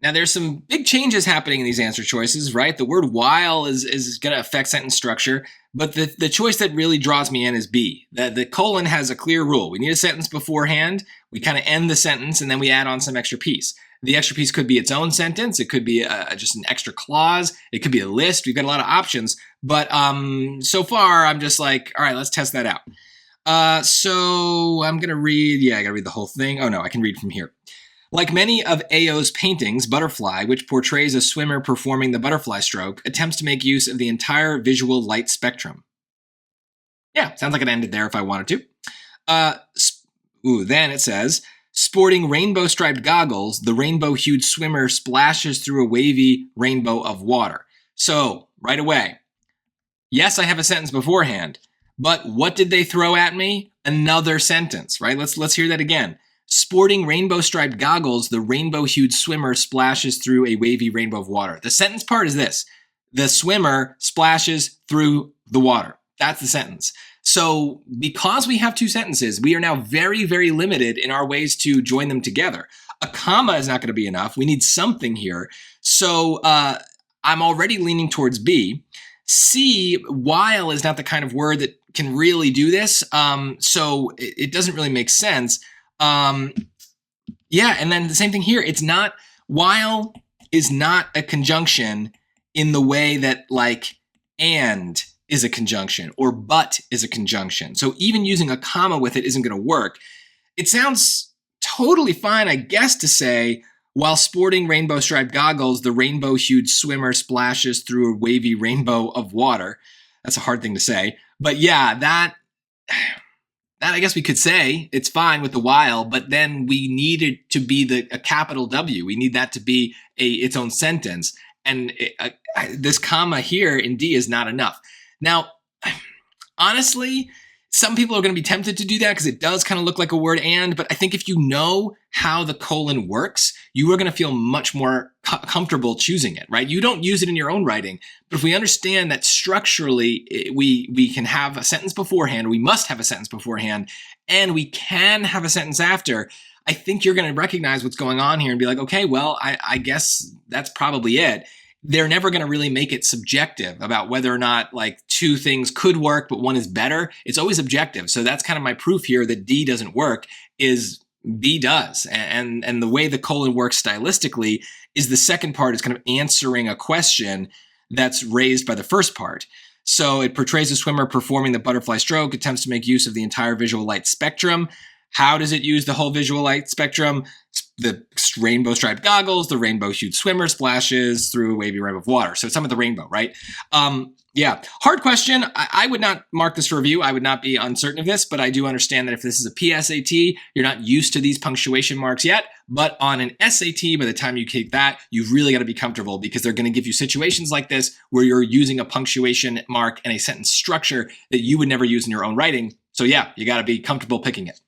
Now there's some big changes happening in these answer choices, right? The word while is going to affect sentence structure, but the choice that really draws me in is B. The colon has a clear rule. We need a sentence beforehand. We kind of end the sentence and then we add on some extra piece. The extra piece could be its own sentence. It could be just an extra clause. It could be a list. We've got a lot of options, but so far I'm just like, all right, let's test that out. So I'm going to read, I got to read the whole thing. Oh no, I can read from here. Like many of A.O.'s paintings, Butterfly, which portrays a swimmer performing the butterfly stroke, attempts to make use of the entire visual light spectrum. Yeah, sounds like it ended there if I wanted to. Then it says, sporting rainbow-striped goggles, the rainbow-hued swimmer splashes through a wavy rainbow of water. So, right away, yes, I have a sentence beforehand, but what did they throw at me? Another sentence, right? Let's hear that again. Sporting rainbow-striped goggles, the rainbow-hued swimmer splashes through a wavy rainbow of water. The sentence part is this. The swimmer splashes through the water. That's the sentence. So because we have two sentences, we are now very, very limited in our ways to join them together. A comma is not going to be enough. We need something here. So I'm already leaning towards B. C, while is not the kind of word that can really do this. So it doesn't really make sense. And then the same thing here. It's not, while is not a conjunction in the way that like and is a conjunction or but is a conjunction. So even using a comma with it isn't going to work. It sounds totally fine, I guess, to say, while sporting rainbow striped goggles, the rainbow hued swimmer splashes through a wavy rainbow of water. That's a hard thing to say. But yeah, that I guess we could say it's fine with the while, but then we need it to be a capital W. We need that to be its own sentence. And this comma here in D is not enough. Now, honestly, some people are going to be tempted to do that because it does kind of look like a word and, but I think if you know how the colon works, you are going to feel much more comfortable choosing it, right? You don't use it in your own writing, but if we understand that structurally we can have a sentence beforehand, we must have a sentence beforehand, and we can have a sentence after, I think you're going to recognize what's going on here and be like, okay, well, I guess that's probably it. They're never going to really make it subjective about whether or not like two things could work, but one is better. It's always objective. So that's kind of my proof here that D doesn't work is B does. And the way the colon works stylistically is the second part is kind of answering a question that's raised by the first part. So it portrays a swimmer performing the butterfly stroke, attempts to make use of the entire visual light spectrum. How does it use the whole visual light spectrum? The rainbow striped goggles, the rainbow hued swimmer splashes through a wavy rainbow of water. So some of the rainbow, right? Yeah, hard question. I would not mark this for review. I would not be uncertain of this, but I do understand that if this is a PSAT, you're not used to these punctuation marks yet. But on an SAT, by the time you take that, you've really got to be comfortable because they're going to give you situations like this where you're using a punctuation mark and a sentence structure that you would never use in your own writing. So yeah, you got to be comfortable picking it.